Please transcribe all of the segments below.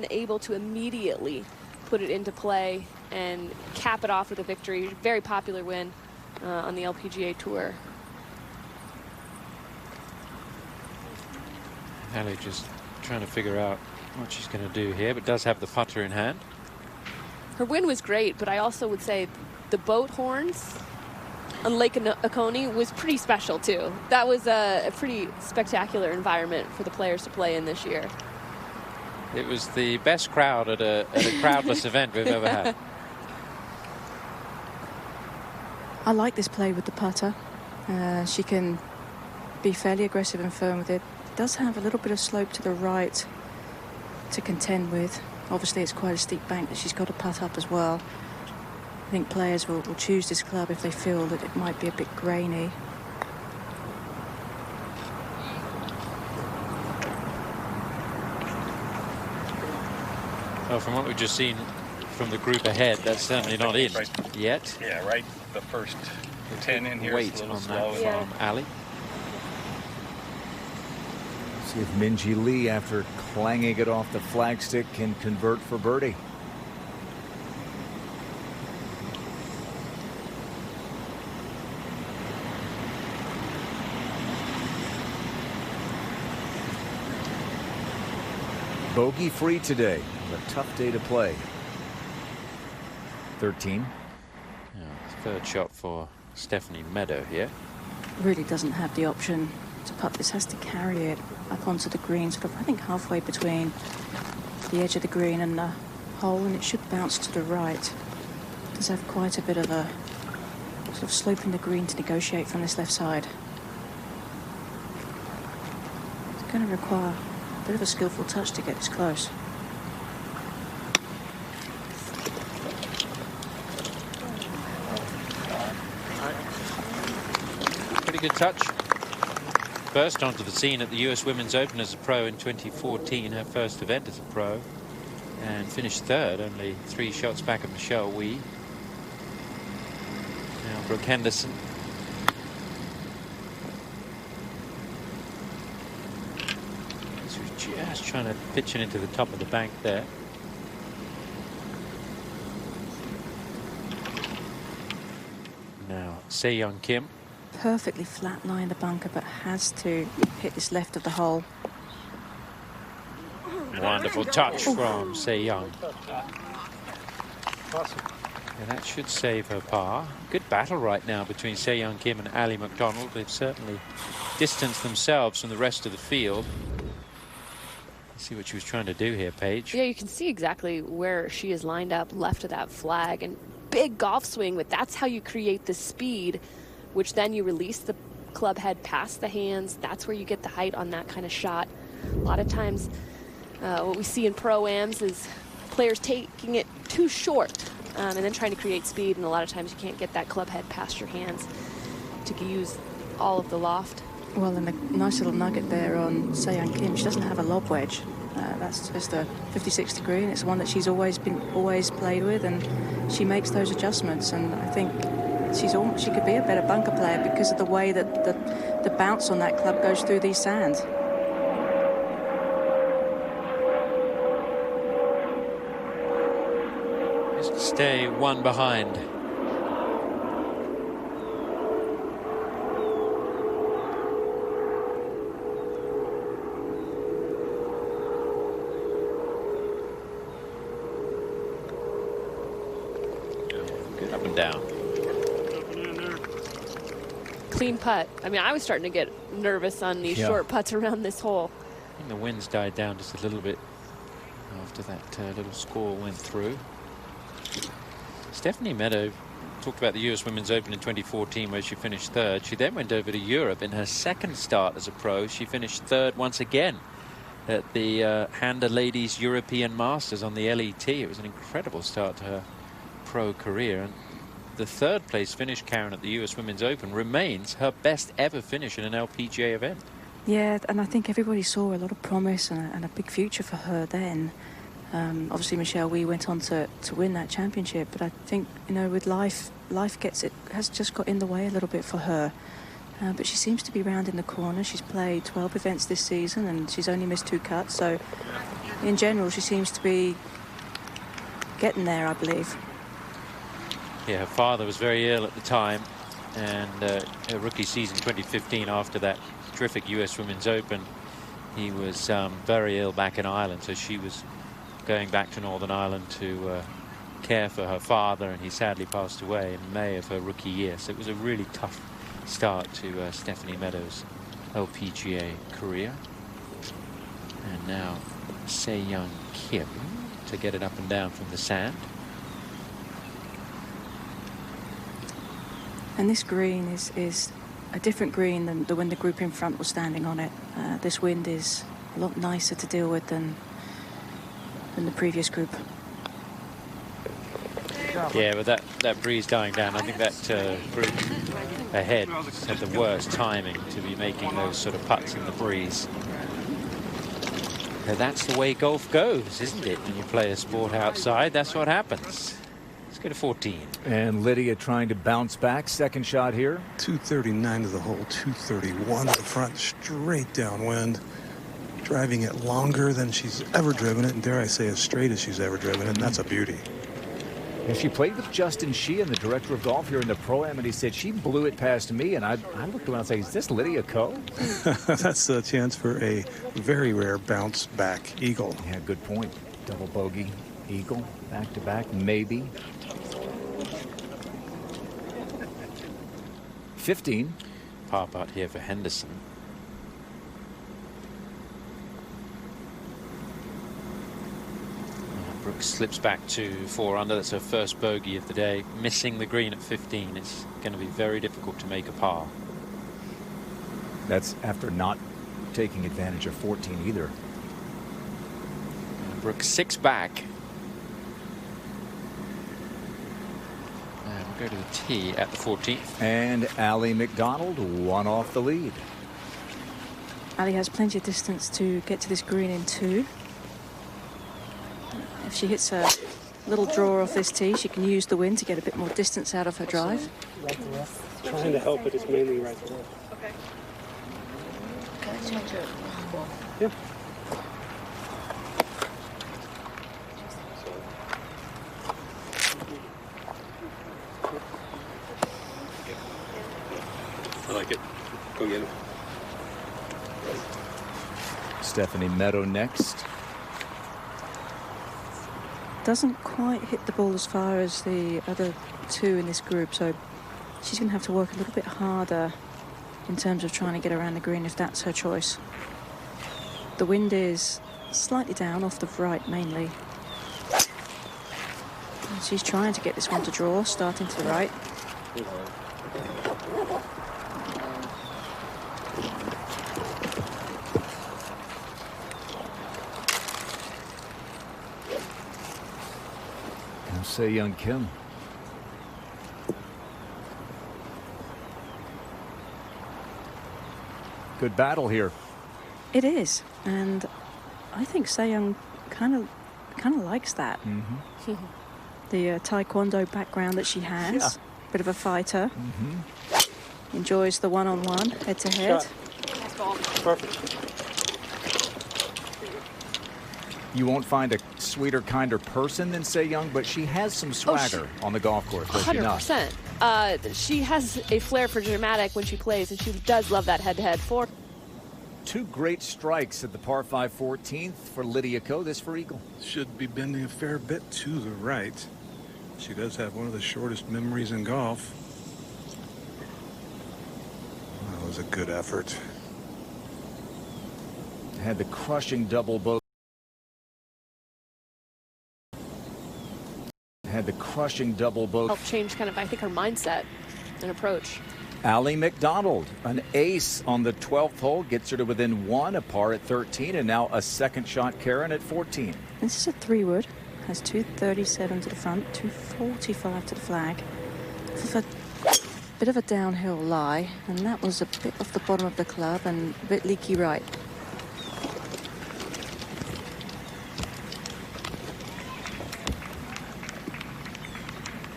able to immediately put it into play and cap it off with a victory. Very popular win on the LPGA Tour. Ali just trying to figure out what she's going to do here, but does have the putter in hand. Her win was great, but I also would say the boat horns on Lake Oconee was pretty special too. That was a pretty spectacular environment for the players to play in this year. It was the best crowd at a crowdless event we've ever had. I like this play with the putter. She can be fairly aggressive and firm with it. It does have a little bit of slope to the right to contend with. Obviously, it's quite a steep bank that she's got to putt up as well. I think players will choose this club if they feel that it might be a bit grainy. Well, from what we've just seen from the group ahead, that's certainly not in yet. Yeah, right. The first 10 in here. Wait on that from Ali. See if Minjee Lee, after clanging it off the flagstick, can convert for birdie. Bogey free today. A tough day to play. 13. Yeah, third shot for Stephanie Meadow here. Really doesn't have the option to putt this. Has to carry it up onto the green, sort of I think halfway between the edge of the green and the hole, and it should bounce to the right. Does have quite a bit of a sort of slope in the green to negotiate from this left side. It's going to require a bit of a skillful touch to get this close. Pretty good touch. First onto the scene at the US Women's Open as a pro in 2014, her first event as a pro, and finished third, only 3 shots back of Michelle Wie. Now Brooke Handerson. Just trying to pitch it into the top of the bank there. Now Se-Young Kim. Perfectly flat line the bunker, but has to hit this left of the hole. Wonderful touch from Se-Young. And that should save her par. Good battle right now between Se-Young Kim and Ali McDonald. They've certainly distanced themselves from the rest of the field. Let's see what she was trying to do here, Paige. Yeah, you can see exactly where she is lined up left of that flag. And big golf swing, but that's how you create the speed, which then you release the club head past the hands. That's where you get the height on that kind of shot. A lot of times what we see in pro-ams is players taking it too short and then trying to create speed, and a lot of times you can't get that club head past your hands to use all of the loft. Well, and a nice little nugget there on Se-Young Kim. She doesn't have a lob wedge. That's just a 56 degree, and it's one that she's always played with, and she makes those adjustments. And I think she could be a better bunker player because of the way that the bounce on that club goes through these sands. Just stay one behind. Good up and down. Clean putt. I mean, I was starting to get nervous on these short putts around this hole. I think the winds died down just a little bit after that little score went through. Stephanie Meadow talked about the US Women's Open in 2014 where she finished third. She then went over to Europe. In her second start as a pro, she finished third once again at the Handa Ladies European Masters on the LET. It was an incredible start to her pro career, and the third place finish, Karen, at the US Women's Open remains her best ever finish in an LPGA event. Yeah, and I think everybody saw a lot of promise and a big future for her then. Obviously Michelle Wie went on to win that championship, but I think, you know, with life has just got in the way a little bit for her. But she seems to be rounding the corner. She's played 12 events this season and she's only missed 2 cuts, so in general, she seems to be getting there, I believe. Yeah, her father was very ill at the time, and her rookie season 2015, after that terrific US Women's Open, he was very ill back in Ireland, so she was going back to Northern Ireland to care for her father, and he sadly passed away in May of her rookie year. So it was a really tough start to Stephanie Meadow's LPGA career. And now Se-Young Kim to get it up and down from the sand. And this green is a different green than when the group in front was standing on it. This wind is a lot nicer to deal with than the previous group. Yeah, with that breeze dying down, I think that group ahead had the worst timing to be making those sort of putts in the breeze. Now, that's the way golf goes, isn't it? When you play a sport outside, that's what happens. Let's go to 14. And Lydia trying to bounce back. Second shot here. 239 to the hole, 231 to the front, straight downwind. Driving it longer than she's ever driven it, and dare I say as straight as she's ever driven it, and that's a beauty. And she played with Justin Sheehan, the director of golf here in the Pro-Am, and he said she blew it past me, and I looked around and said, is this Lydia Ko? That's a chance for a very rare bounce back eagle. Yeah, good point. Double bogey, eagle, back to back, maybe. 15. Par putt here for Henderson. Brooke slips back to 4 under. That's her first bogey of the day. Missing the green at 15. It's going to be very difficult to make a par. That's after not taking advantage of 14 either. And Brooke 6 back. And we'll go to the tee at the 14th. And Allie McDonald 1 off the lead. Ali has plenty of distance to get to this green in 2. If she hits a little draw off this tee, she can use the wind to get a bit more distance out of her drive. Right to left. Trying to help, but it's mainly right to left. Okay. Can I change it? Yeah. I like it. Go get it. Stephanie Meadow next. Doesn't quite hit the ball as far as the other 2 in this group, so she's going to have to work a little bit harder in terms of trying to get around the green if that's her choice. The wind is slightly down off the right mainly. And she's trying to get this one to draw, starting to the right. Se-Young Kim. Good battle here. It is, and I think Se-Young kind of likes that. Mm-hmm. The taekwondo background that she has, Yeah. bit of a fighter. Mm-hmm. Enjoys the one-on-one, head-to-head. Perfect. You won't find a sweeter, kinder person than Se-Young, but she has some swagger on the golf course, does she not? 100%. She has a flair for dramatic when she plays, and she does love that head-to-head form. 2 great strikes at the par 5 14th for Lydia Ko. This for eagle. Should be bending a fair bit to the right. She does have one of the shortest memories in golf. That was a good effort. Had the crushing double bogey. Had the crushing double bogey. Help change kind of, I think, her mindset and approach. Allie McDonald, an ace on the 12th hole, gets her to within 1, a par at 13, and now a second shot Karen at 14. This is a 3-wood. Has 237 to the front, 245 to the flag. With a bit of a downhill lie, and that was a bit off the bottom of the club and a bit leaky right.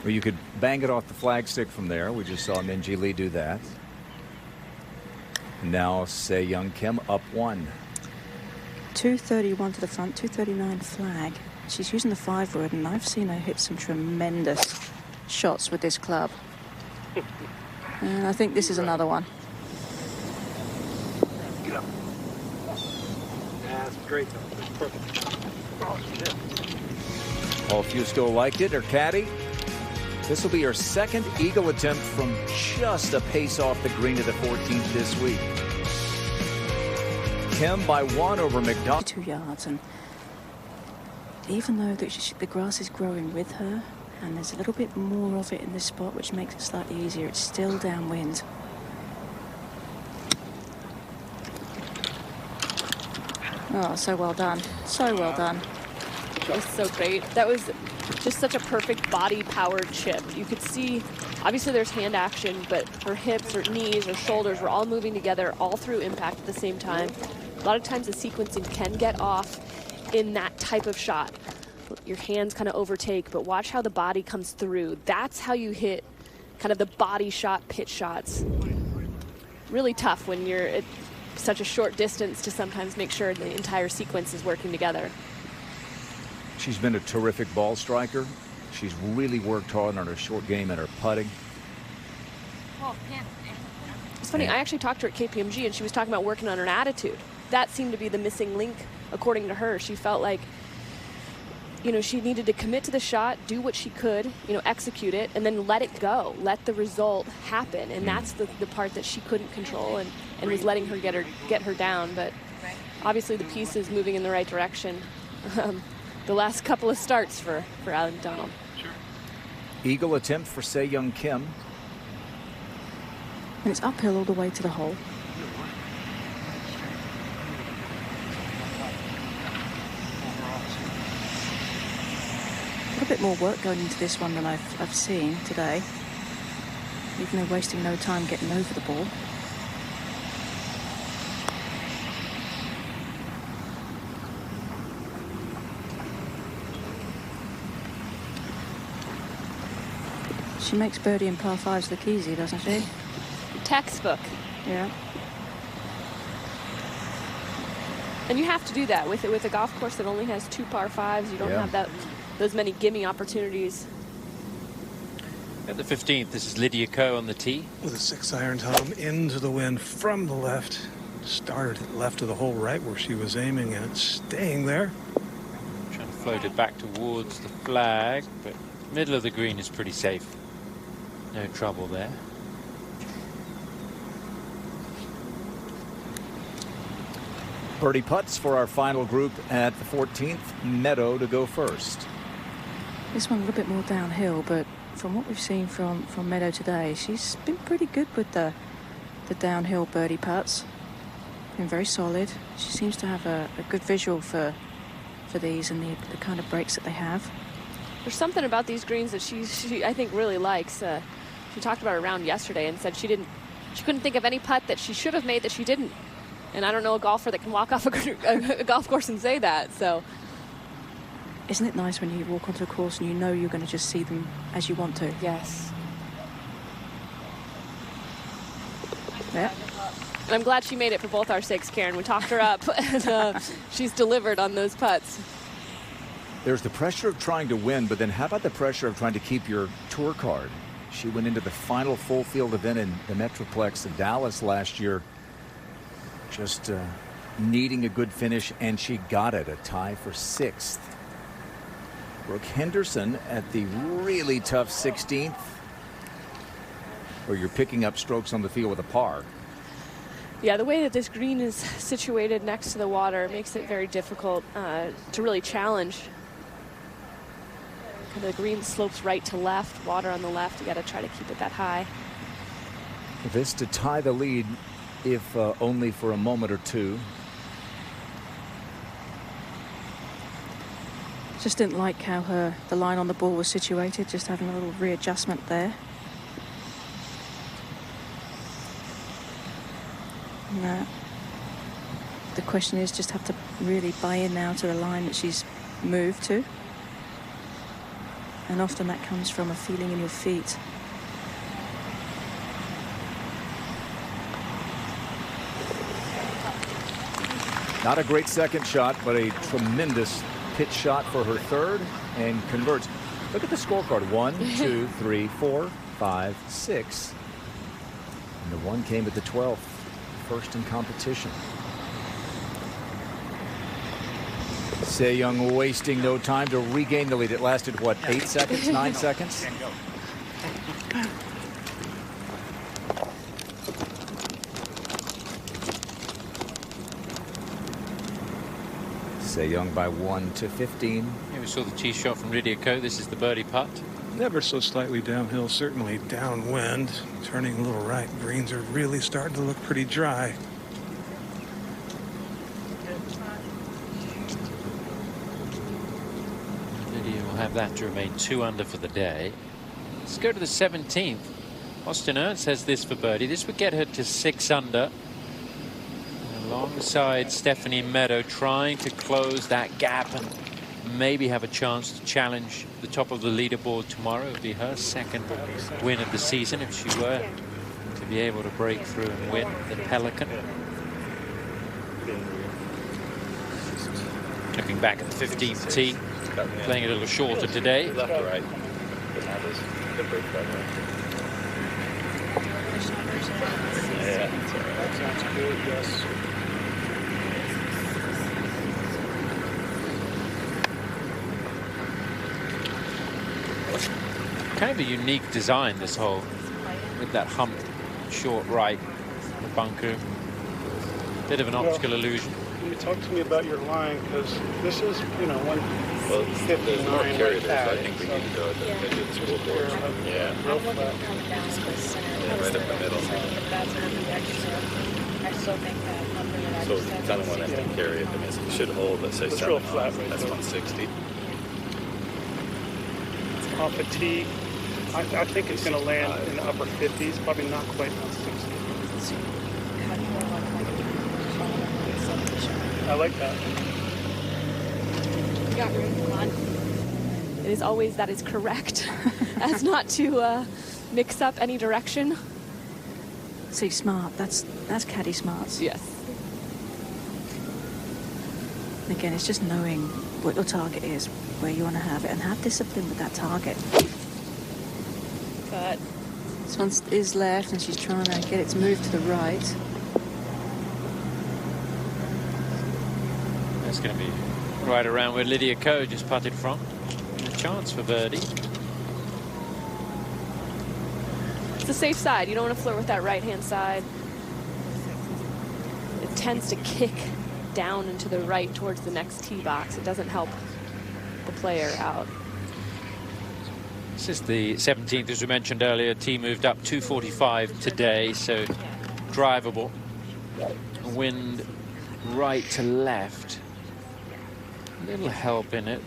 Well, you could bang it off the flagstick from there. We just saw Minjee Lee do that. Now Se-Young Kim up 1. 231 to the front, 239 flag. She's using the 5-wood, and I've seen her hit some tremendous shots with this club. And I think this is another one. Get up. That's great, though. That's perfect. Oh, shit. All few still liked it. Her caddy. This will be her second eagle attempt from just a pace off the green of the 14th this week. Kim by 1 over McDonald. 2 yards, and even though the grass is growing with her, and there's a little bit more of it in this spot, which makes it slightly easier, it's still downwind. Oh, so well done. So well done. That was so great. That was just such a perfect body-powered chip. You could see, obviously there's hand action, but her hips, her knees, her shoulders were all moving together all through impact at the same time. A lot of times the sequencing can get off in that type of shot. Your hands kind of overtake, but watch how the body comes through. That's how you hit kind of the body shot, pitch shots. Really tough when you're at such a short distance to sometimes make sure the entire sequence is working together. She's been a terrific ball striker. She's really worked hard on her short game and her putting. It's funny, I actually talked to her at KPMG, and she was talking about working on her attitude. That seemed to be the missing link, according to her. She felt like, you know, she needed to commit to the shot, do what she could, you know, execute it, and then let it go, let the result happen. And that's the part that she couldn't control and was letting her get her down. But obviously the piece is moving in the right direction. The last couple of starts for McDonald. Sure. Eagle attempt for Se-Young Kim. And it's uphill all the way to the hole. A little bit more work going into this one than I've seen today, even though wasting no time getting over the ball. She makes birdie and par 5s look easy, doesn't she? Textbook. Yeah. And you have to do that with a golf course that only has 2 par 5s. You don't have those many gimme opportunities. At the 15th, this is Lydia Ko on the tee. With a 6-iron, Tom, into the wind from the left. Started at left of the hole, right where she was aiming, and it's staying there. Trying to float it back towards the flag, but middle of the green is pretty safe. No trouble there. Birdie putts for our final group at the 14th. Meadow to go first. This one a little bit more downhill, but from what we've seen from Meadow today, she's been pretty good with the downhill birdie putts. Been very solid. She seems to have a good visual for these and the kind of breaks that they have. There's something about these greens that she I think really likes. She talked about it around yesterday and said she couldn't think of any putt that she should have made that she didn't. And I don't know a golfer that can walk off a golf course and say that. So, isn't it nice when you walk onto a course and you know you're going to just see them as you want to? Yes. Yeah. And I'm glad she made it for both our sakes, Karen. We talked her up, and she's delivered on those putts. There's the pressure of trying to win, but then how about the pressure of trying to keep your tour card? She went into the final full field event in the Metroplex in Dallas last year, just needing a good finish, and she got it, a tie for 6th. Brooke Henderson at the really tough 16th, where you're picking up strokes on the field with a par. Yeah, the way that this green is situated next to the water makes it very difficult to really challenge. The green slopes right to left, water on the left. You got to try to keep it that high. This to tie the lead, if only for a moment or two. Just didn't like how the line on the ball was situated, just having a little readjustment there. No. The question is just have to really buy in now to the line that she's moved to. And often that comes from a feeling in your feet. Not a great second shot, but a tremendous pitch shot for her third, and converts. Look at the scorecard. 1, 2, 3, 4, 5, 6. And the one came at the 12th, first in competition. Se Young wasting no time to regain the lead. It lasted, what, 8 seconds, 9 seconds? Se Young by 1 to 15. Here we saw the tee shot from Lydia Ko. This is the birdie putt. Never so slightly downhill, certainly downwind. Turning a little right. Greens are really starting to look pretty dry. Lydia will have that to remain 2 under for the day. Let's go to the 17th. Austin Ernst has this for birdie. This would get her to 6 under. Alongside Stephanie Meadow, trying to close that gap and maybe have a chance to challenge the top of the leaderboard tomorrow. It would be her second win of the season if she were to be able to break through and win the Pelican. Looking back at the 15th tee, playing a little shorter today. Left or right? Yeah, that's all right. That sounds good, yes. Kind of a unique design, this hole, with that hump short right, the bunker. Bit of an optical illusion. Can you talk to me about your line? Because this is, you know, 159 There's more carry like there, so I that. think we need to go at the edge of the scoreboard. Yeah. Real flat. Yeah, right up the middle. So it's kind of one I think carry it. I mean, it should hold, let's say, It's 7 real flat on. right That's there. 160. Off a tee. I think it's going to land in the upper 50s, probably not quite 160. I like that. It is always that is correct, as not to mix up any direction. See, smart. That's caddy smarts. Yes. Again, it's just knowing what your target is, where you want to have it, and have discipline with that target. But This one is left, and she's trying to get it to move to the right. That's going to be right around where Lydia Ko just putted from. And a chance for birdie. it's a safe side. You don't want to flirt with that right-hand side. It tends to kick down and to the right towards the next tee box. It doesn't help the player out. This is the 17th, as we mentioned earlier. Tee moved up 245 today, so drivable. Wind right to left. A little help in it.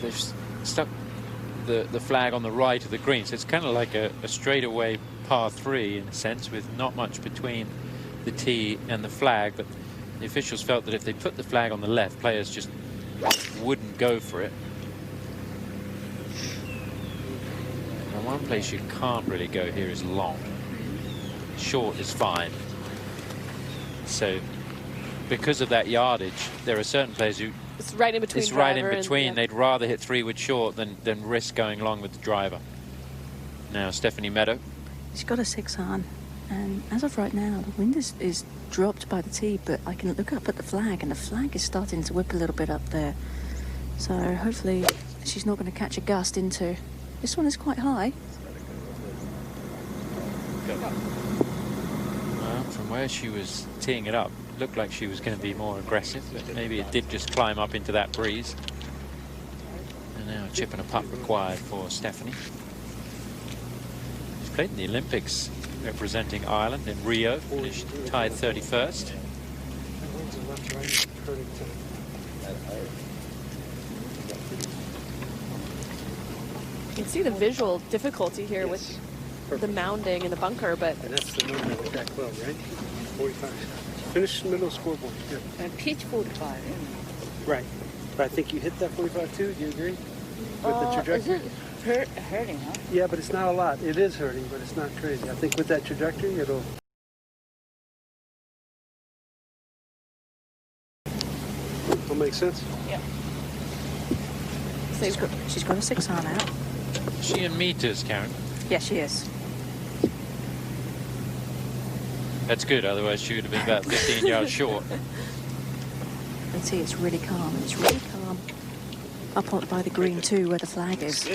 They've stuck the flag on the right of the green, so it's kind of like a straightaway par 3 in a sense, with not much between the tee and the flag. But the officials felt that if they put the flag on the left, players just wouldn't go for it. And one place you can't really go here is long. Short is fine. So because of that yardage, there are certain players who It's right in between. it's right in driver and- between. yeah. They'd rather hit 3-wood short than risk going long with the driver. Now Stephanie Meadow. She's got a 6 on, and as of right now, the wind is dropped by the tee, but I can look up at the flag, and the flag is starting to whip a little bit up there. So hopefully she's not going to catch a gust into. This one is quite high. Well, from where she was teeing it up, looked like she was going to be more aggressive, but maybe it did just climb up into that breeze. And now a chip and a putt required for Stephanie. She's played in the Olympics representing Ireland in Rio, finished tied 31st. You can see the visual difficulty here with the mounding and the bunker, but And that's the number of that club, right? 45. Finish the middle scoreboard. Good. And pitch 45. Right. But I think you hit that 45 too. Do you agree? With the trajectory? Is it hurting, huh? Yeah, but it's not a lot. It is hurting, but it's not crazy. I think with that trajectory, it'll Makes sense. Yeah. She's got a 6-iron out. Is she in meters, Karen? Yes, she is. That's good, otherwise she would have been about 15 yards short. You can see it's really calm. It's really calm. Up on by the green too, where the flag is.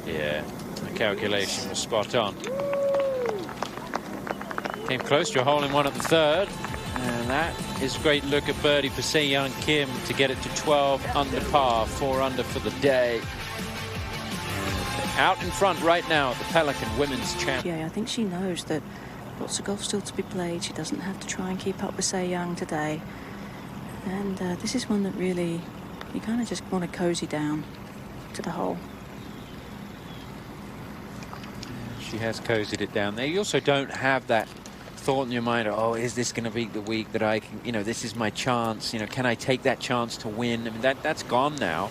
Yeah, the calculation was spot on. Came close to a hole-in-one at the third. And that is a great look at birdie for Se Young Kim to get it to 12 under par, 4 under for the day. Out in front right now at the Pelican Women's Champion. Yeah, I think she knows that lots of golf still to be played. She doesn't have to try and keep up with Se Young today. And this is one that really, you kind of just want to cozy down to the hole. She has cozied it down there. You also don't have that thought in your mind, oh, is this going to be the week that I can, you know, this is my chance, you know, can I take that chance to win? I mean, that's gone now.